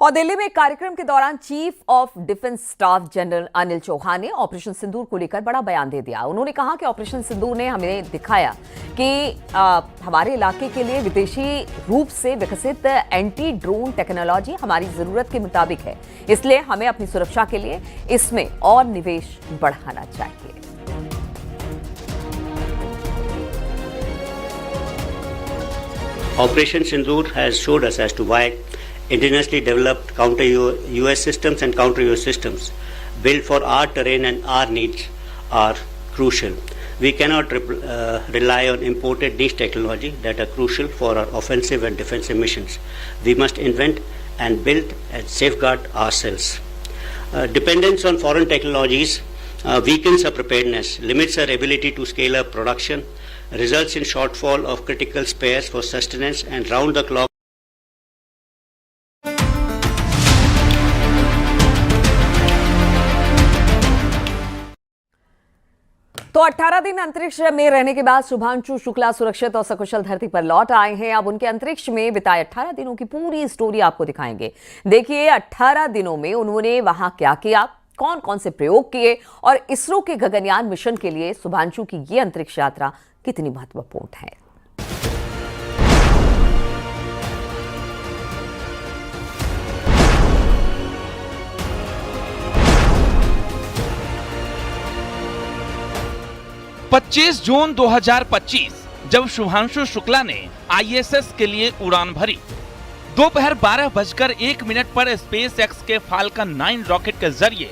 और दिल्ली में एक कार्यक्रम के दौरान chief of defence staff general Anil Chauhan ने ऑपरेशन सिंदूर को लेकर बड़ा बयान दे दिया। उन्होंने कहा कि ऑपरेशन सिंदूर ने हमें दिखाया कि हमारे इलाके के लिए विदेशी रूप से विकसित एंटी ड्रोन टेक्नोलॉजी हमारी जरूरत के मुताबिक है, इसलिए हमें अपनी सुरक्षा के लिए इसमें और निवेश बढ़ाना चाहिए। Operation Sindoor has showed us as to why indigenously developed counter-US systems and counter-US systems built for our terrain and our needs are crucial. We cannot rely on imported niche technology that are crucial for our offensive and defensive missions. We must invent and build and safeguard ourselves. Dependence on foreign technologies weakens our preparedness, limits our ability to scale up production, results in shortfall of critical spares for sustenance and round-the-clock. तो 18 दिन अंतरिक्ष में रहने के बाद शुभांशु शुक्ला सुरक्षित और सकुशल धरती पर लौट आए हैं। अब उनके अंतरिक्ष में बिताए 18 दिनों की पूरी स्टोरी आपको दिखाएंगे। देखिए 18 दिनों में उन्होंने वहां क्या किया, कौन कौन से प्रयोग किए और इसरो के गगनयान मिशन के लिए शुभांशु की ये अंतरिक्ष यात्रा कितनी महत्वपूर्ण है। पच्चीस जून 2025 जब शुभांशु शुक्ला ने आईएसएस के लिए उड़ान भरी। दोपहर 12:01 पर स्पेस एक्स के फाल्कन 9 रॉकेट के जरिए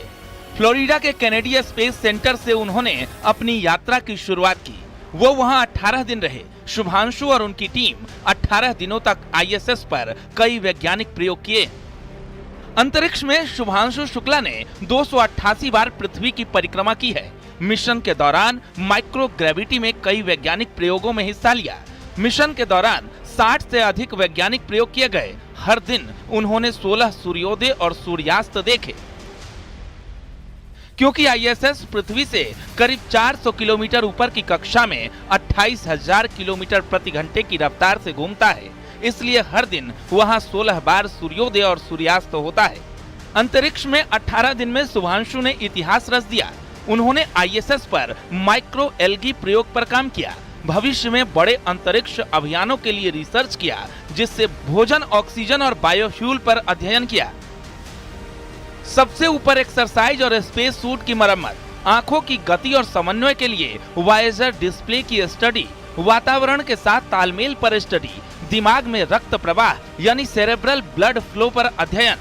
फ्लोरिडा के कैनेडियन स्पेस सेंटर से उन्होंने अपनी यात्रा की शुरुआत की। वो वहां 18 दिन रहे। शुभांशु और उनकी टीम 18 दिनों तक आईएसएस पर कई वैज्ञानिक प्रयोग किए। अंतरिक्ष में शुभांशु शुक्ला ने 288 बार पृथ्वी की परिक्रमा की है। मिशन के दौरान माइक्रो ग्रेविटी में कई वैज्ञानिक प्रयोगों में हिस्सा लिया। मिशन के दौरान 60 से अधिक वैज्ञानिक प्रयोग किए गए। हर दिन उन्होंने 16 सूर्योदय और सूर्यास्त देखे। क्योंकि आईएसएस पृथ्वी से करीब 400 किलोमीटर ऊपर की कक्षा में 28,000 किलोमीटर प्रति घंटे की रफ्तार से घूमता है, इसलिए हर दिन वहां 16 बार सूर्योदय और सूर्यास्त होता है। अंतरिक्ष में 18 दिन में शुभांशु ने इतिहास रच दिया। उन्होंने आईएसएस पर माइक्रो एल्गी प्रयोग पर काम किया। भविष्य में बड़े अंतरिक्ष अभियानों के लिए रिसर्च किया, जिससे भोजन, ऑक्सीजन और बायोफ्यूल पर अध्ययन किया। सबसे ऊपर एक्सरसाइज और स्पेस सूट की मरम्मत, आंखों की गति और समन्वय के लिए वाइजर डिस्प्ले की स्टडी, वातावरण के साथ तालमेल पर स्टडी, दिमाग में रक्त प्रवाह यानी सेरेब्रल ब्लड फ्लो पर अध्ययन,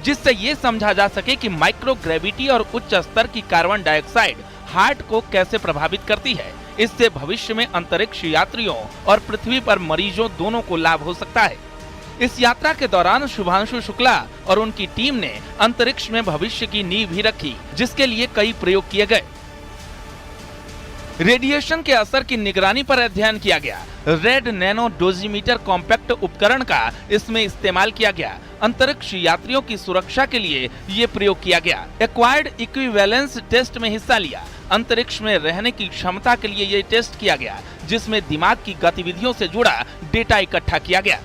जिससे ये समझा जा सके कि माइक्रो ग्रेविटी और उच्च स्तर की कार्बन डाइऑक्साइड हार्ट को कैसे प्रभावित करती है। इससे भविष्य में अंतरिक्ष यात्रियों और पृथ्वी पर मरीजों दोनों को लाभ हो सकता है। इस यात्रा के दौरान शुभांशु शुक्ला और उनकी टीम ने अंतरिक्ष में भविष्य की नींव भी रखी, जिसके लिए कई प्रयोग किए गए। रेडिएशन के असर की निगरानी पर अध्ययन किया गया। रेड नैनो डोजीमीटर कॉम्पैक्ट उपकरण का इसमें इस्तेमाल किया गया। अंतरिक्ष यात्रियों की सुरक्षा के लिए ये प्रयोग किया गया। एक्वायर्ड इक्विवेलेंस टेस्ट में हिस्सा लिया। अंतरिक्ष में रहने की क्षमता के लिए ये टेस्ट किया गया, जिसमें दिमाग की गतिविधियों से जुड़ा डेटा इकट्ठा किया गया।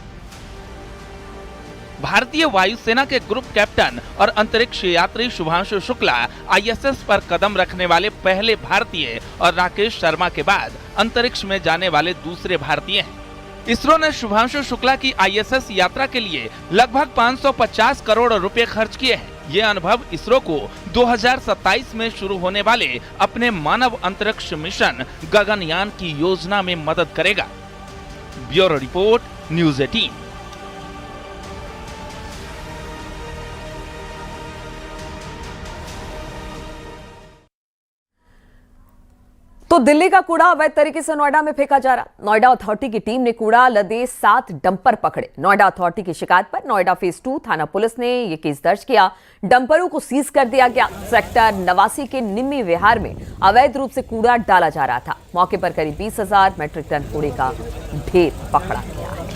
भारतीय वायुसेना के ग्रुप कैप्टन और अंतरिक्ष यात्री शुभांशु शुक्ला आईएसएस पर कदम रखने वाले पहले भारतीय और राकेश शर्मा के बाद अंतरिक्ष में जाने वाले दूसरे भारतीय हैं। इसरो ने शुभांशु शुक्ला की आईएसएस यात्रा के लिए लगभग 550 करोड़ रुपए खर्च किए हैं। ये अनुभव इसरो को 2027 में शुरू होने वाले अपने मानव अंतरिक्ष मिशन गगनयान की योजना में मदद करेगा। Bureau report, news 18। तो दिल्ली का कूड़ा अवैध तरीके से नोएडा में फेंका जा रहा। नोएडा अथॉरिटी की टीम ने कूड़ा लदे 7 डंपर पकड़े। नोएडा अथॉरिटी की शिकायत पर नोएडा फेज 2 थाना पुलिस ने यह केस दर्ज किया। डंपरों को सीज कर दिया गया। सेक्टर 89 के निम्मी विहार में अवैध रूप से कूड़ा डाला जा रहा था। मौके पर करीब 20,000 मीट्रिक टन कूड़े का ढेर पकड़ा गया है।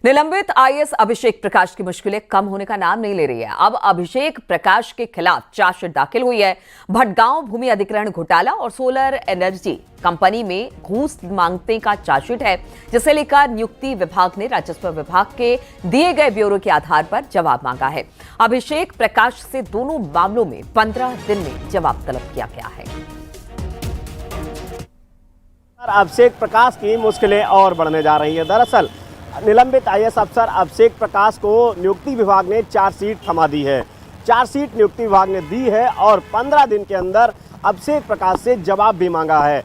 निलंबित आईएएस अभिषेक प्रकाश की मुश्किलें कम होने का नाम नहीं ले रही है। अब अभिषेक प्रकाश के खिलाफ चार्जशीट दाखिल हुई है। भटगांव भूमि अधिग्रहण घोटाला और सोलर एनर्जी कंपनी में घूस मांगने का चार्जशीट है, जिसे लेकर नियुक्ति विभाग ने राजस्व विभाग के दिए गए ब्यौरे के आधार पर जवाब मांगा है। अभिषेक प्रकाश से दोनों मामलों में 15 दिन में जवाब तलब किया गया है। अभिषेक प्रकाश की मुश्किलें और बढ़ने जा रही है। दरअसल निलंबित आईएएस अफसर अभिषेक प्रकाश को नियुक्ति विभाग ने चार्जशीट थमा दी है। चार्जशीट नियुक्ति विभाग ने दी है और 15 दिन के अंदर अभिषेक प्रकाश से जवाब भी मांगा है।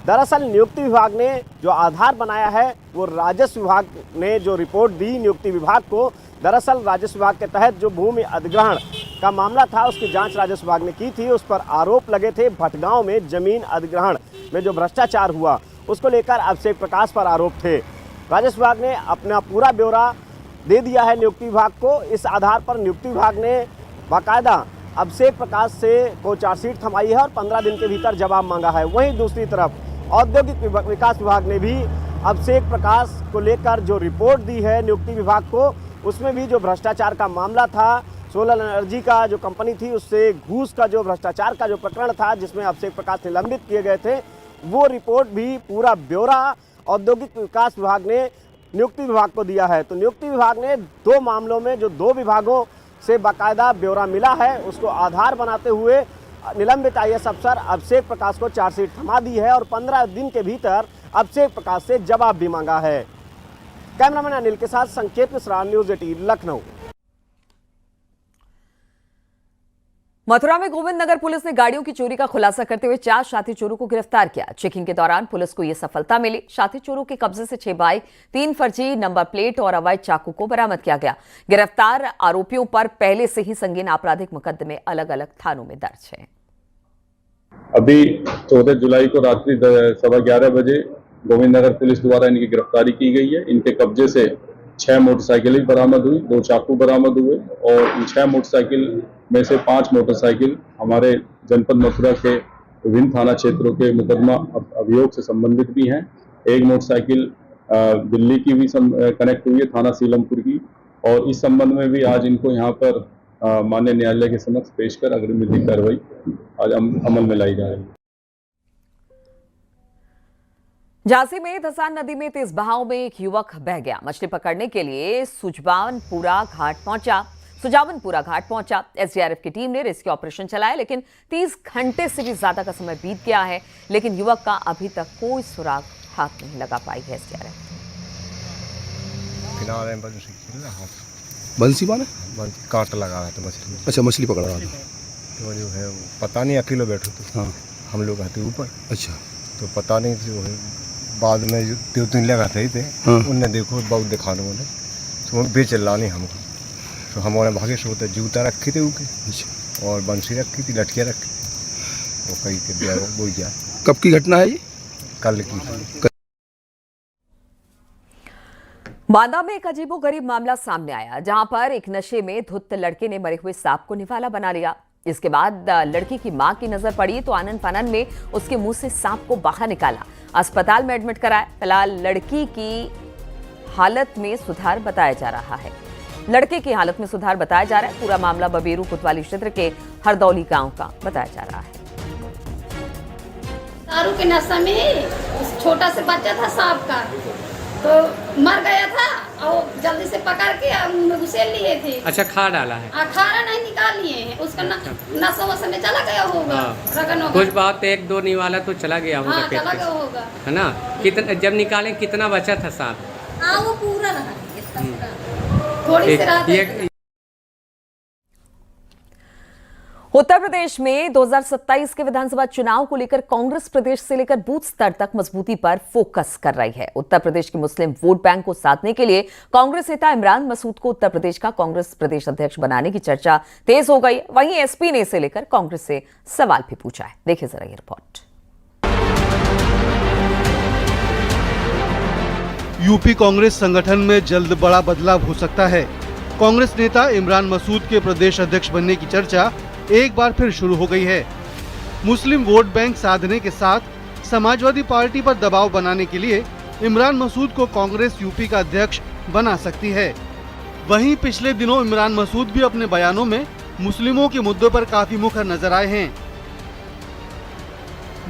दरअसल नियुक्ति विभाग ने जो आधार बनाया है वो राजस्व विभाग ने जो रिपोर्ट दी नियुक्ति विभाग को, दरअसल राजस्व विभाग के तहत जो भूमि अधिग्रहण का मामला था उसकी जांच राजस्व विभाग ने की थी। उस पर आरोप लगे थे भटगांव में जमीन अधिग्रहण में जो भ्रष्टाचार हुआ उसको लेकर अभिषेक प्रकाश पर आरोप थे। राजस्व विभाग ने अपना पूरा ब्यौरा दे दिया है नियुक्ति विभाग को। इस आधार पर नियुक्ति विभाग ने बाकायदा अभिषेक प्रकाश से को चार्जशीट थमाई है और 15 दिन के भीतर जवाब मांगा है। वहीं दूसरी तरफ औद्योगिक विकास विभाग ने भी अभिषेक प्रकाश को लेकर जो रिपोर्ट दी है नियुक्ति विभाग को, उसमें भी जो भ्रष्टाचार का मामला था, सोलर एनर्जी का जो कंपनी थी उससे घूस का जो भ्रष्टाचार का जो प्रकरण था जिसमें अभिषेक प्रकाश निलंबित किए गए थे, वो रिपोर्ट भी पूरा ब्यौरा औद्योगिक विकास विभाग ने नियुक्ति विभाग को दिया है। तो नियुक्ति विभाग ने दो मामलों में जो दो विभागों से बाकायदा ब्यौरा मिला है उसको आधार बनाते हुए निलंबित आईएएस अफसर अभिषेक प्रकाश को चार्जशीट थमा दी है और 15 दिन के भीतर अभिषेक प्रकाश से जवाब भी मांगा है। कैमरामैन अनिल के साथ संकेत मिश्रा, न्यूज़ 18 लखनऊ। मथुरा में गोविंद नगर पुलिस ने गाड़ियों की चोरी का खुलासा करते हुए 4 साथी चोरों को गिरफ्तार किया। चेकिंग के दौरान पुलिस को यह सफलता मिली। साथी चोरों के कब्जे से 6 बाइक, 3 फर्जी नंबर प्लेट और अवैध चाकू को बरामद किया गया। गिरफ्तार आरोपियों पर पहले से ही संगीन आपराधिक मुकदमे अलग अलग थानों में दर्ज हैं। अभी 14 जुलाई को रात्रि 11:15 बजे गोविंद नगर पुलिस द्वारा इनकी गिरफ्तारी की गई है। इनके कब्जे से 6 मोटरसाइकिलें बरामद हुई, 2 चाकू बरामद हुए और इन 6 मोटरसाइकिल में से 5 मोटरसाइकिल हमारे जनपद मथुरा के विभिन्न थाना क्षेत्रों के मुकदमा अभियोग से संबंधित भी हैं। एक मोटरसाइकिल दिल्ली की भी कनेक्ट हुई है, थाना सीलमपुर की, और इस संबंध में भी आज इनको यहाँ पर माननीय न्यायालय के समक्ष पेश कर अग्रिम विधिक कार्रवाई आज अमल में लाई जा रही है। झांसी में धसान नदी में तेज बहाव में एक युवक बह गया। मछली पकड़ने के लिए सुजावनपुरा घाट पहुंचा। एसडीआरएफ की टीम ने रेस्क्यू ऑपरेशन चलाया, लेकिन 30 घंटे से भी ज्यादा का समय बीत गया है, लेकिन युवक का अभी तक कोई सुराग हाथ नहीं लगा पाई है एसडीआरएफ। बंसी माने कांटा लगा रहा था मछली। अच्छा, मछली पकड़ रहा था। तो जो है पता नहीं अकेले बैठे थे। हाँ, हम लोग आते ऊपर। अच्छा, तो पता नहीं जो है बाद में जो 2-3 लगा थे हाँ। उनने देखो बहुत दिखा दो बोले तो वो बेच ला नहीं हमको। तो हमारे भागे से होता जूता रखे थे ऊके। अच्छा, और बंसी रखी थी, लटकियाँ रखी वो कहीं के दिया वो गया। कब की घटना है ये? कल की। बांदा में एक अजीबोगरीब मामला सामने आया, जहां पर एक नशे में धुत लड़के ने मरे हुए सांप को निवाला बना लिया। इसके बाद लड़की की मां की नजर पड़ी तो आनन फानन में उसके मुंह से सांप को बाहर निकाला, अस्पताल में एडमिट कराया। फिलहाल लड़की की हालत में सुधार बताया जा रहा है। पूरा मामला बबेरू कोतवाली क्षेत्र के हरदौली गांव का बताया जा रहा है। दारू के नशा में छोटा से बच्चा था सांप का, तो मर गया था और जल्दी से पकड़ के मुंह में घुसेड़ लिए थे। अच्छा, खा डाला है? खाना नहीं निकाल लिए हैं, उसका नशा वशा में चला गया होगा। हाँ। कुछ बात 1-2 निवाला तो चला गया होगा। हाँ, चला गया होगा, है ना? कितना जब निकाले कितना बचा था सांप? वो पूरा रहा, थोड़ी सी रात। उत्तर प्रदेश में 2027 के विधानसभा चुनाव को लेकर कांग्रेस प्रदेश से लेकर बूथ स्तर तक मजबूती पर फोकस कर रही है। उत्तर प्रदेश के मुस्लिम वोट बैंक को साधने के लिए कांग्रेस नेता इमरान मसूद को उत्तर प्रदेश का कांग्रेस प्रदेश अध्यक्ष बनाने की चर्चा तेज हो गई। वहीं एसपी ने इसे लेकर कांग्रेस से सवाल भी पूछा है। देखिए जरा ये रिपोर्ट। यूपी कांग्रेस संगठन में जल्द बड़ा बदलाव हो सकता है। कांग्रेस नेता इमरान मसूद के प्रदेश अध्यक्ष बनने की चर्चा एक बार फिर शुरू हो गई है। मुस्लिम वोट बैंक साधने के साथ समाजवादी पार्टी पर दबाव बनाने के लिए इमरान मसूद को कांग्रेस यूपी का अध्यक्ष बना सकती है। वहीं पिछले दिनों इमरान मसूद भी अपने बयानों में मुस्लिमों के मुद्दों पर काफी मुखर नजर आए हैं।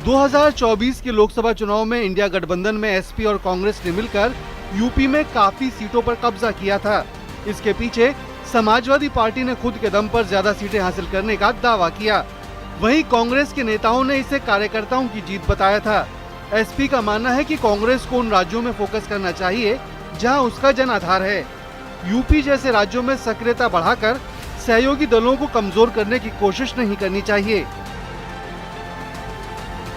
2024 के लोकसभा चुनाव में इंडिया गठबंधन में एसपी और कांग्रेस ने मिलकर यूपी में काफी सीटों पर कब्जा किया था। इसके पीछे समाजवादी पार्टी ने खुद के दम पर ज्यादा सीटें हासिल करने का दावा किया। वहीं कांग्रेस के नेताओं ने इसे कार्यकर्ताओं की जीत बताया था। एसपी का मानना है कि कांग्रेस को उन राज्यों में फोकस करना चाहिए जहां उसका जनाधार है। यूपी जैसे राज्यों में सक्रियता बढ़ाकर सहयोगी दलों को कमजोर करने की कोशिश नहीं करनी चाहिए।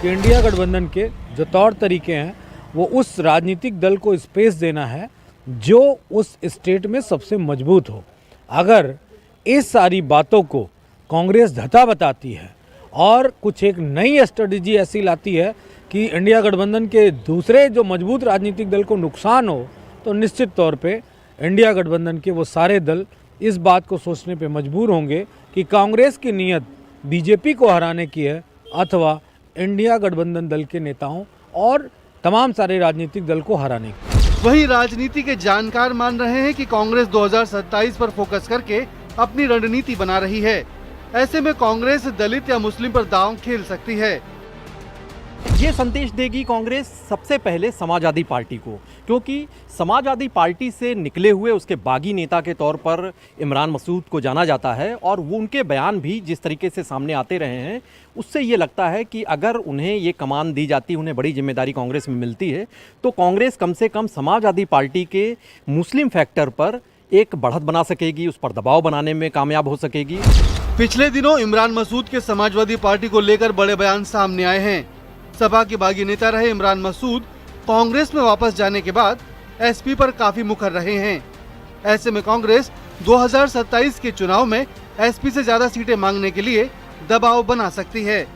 इंडिया गठबंधन के जो तौर तरीके हैं वो उस राजनीतिक दल को स्पेस देना है जो उस स्टेट में सबसे मजबूत हो। अगर इस सारी बातों को कांग्रेस धता बताती है और कुछ एक नई स्ट्रेटजी ऐसी लाती है कि इंडिया गठबंधन के दूसरे जो मजबूत राजनीतिक दल को नुकसान हो, तो निश्चित तौर पे इंडिया गठबंधन के वो सारे दल इस बात को सोचने पे मजबूर होंगे कि कांग्रेस की नीयत बीजेपी को हराने की है अथवा इंडिया गठबंधन दल के नेताओं और तमाम सारे राजनीतिक दल को हराने की। वहीं राजनीति के जानकार मान रहे हैं कि कांग्रेस 2027 पर फोकस करके अपनी रणनीति बना रही है। ऐसे में कांग्रेस दलित या मुस्लिम पर दांव खेल सकती है। ये संदेश देगी कांग्रेस सबसे पहले समाजवादी पार्टी को, क्योंकि समाजवादी पार्टी से निकले हुए उसके बागी नेता के तौर पर इमरान मसूद को जाना जाता है और वो उनके बयान भी जिस तरीके से सामने आते रहे हैं उससे ये लगता है कि अगर उन्हें ये कमान दी जाती, उन्हें बड़ी जिम्मेदारी कांग्रेस में मिलती है तो कांग्रेस कम से कम समाजवादी पार्टी के मुस्लिम फैक्टर पर एक बढ़त बना सकेगी, उस पर दबाव बनाने में कामयाब हो सकेगी। पिछले दिनों इमरान मसूद के समाजवादी पार्टी को लेकर बड़े बयान सामने आए हैं। सपा के बागी नेता रहे इमरान मसूद कांग्रेस में वापस जाने के बाद एसपी पर काफी मुखर रहे हैं। ऐसे में कांग्रेस 2027 के चुनाव में एसपी से ज्यादा सीटें मांगने के लिए दबाव बना सकती है।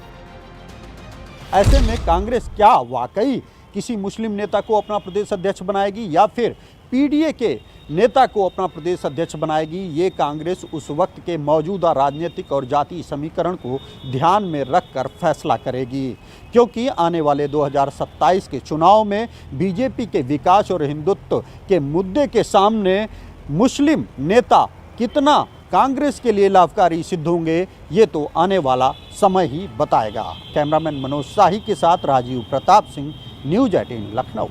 ऐसे में कांग्रेस क्या वाकई किसी मुस्लिम नेता को अपना प्रदेश अध्यक्ष बनाएगी या फिर पीडीए के नेता को अपना प्रदेश अध्यक्ष बनाएगी, ये कांग्रेस उस वक्त के मौजूदा राजनीतिक और जातीय समीकरण को ध्यान में रखकर फैसला करेगी, क्योंकि आने वाले 2027 के चुनाव में बीजेपी के विकास और हिंदुत्व के मुद्दे के सामने मुस्लिम नेता कितना कांग्रेस के लिए लाभकारी सिद्ध होंगे, ये तो आने वाला समय ही बताएगा। कैमरामैन मनोज शाही के साथ राजीव प्रताप सिंह, न्यूज़ 18 लखनऊ।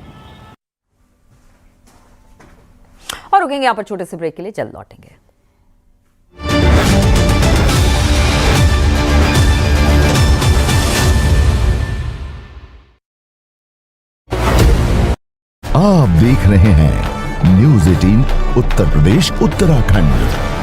और रुकेंगे यहाँ पर छोटे से ब्रेक के लिए, जल्द लौटेंगे। आप देख रहे हैं न्यूज़ 18 उत्तर प्रदेश उत्तराखंड।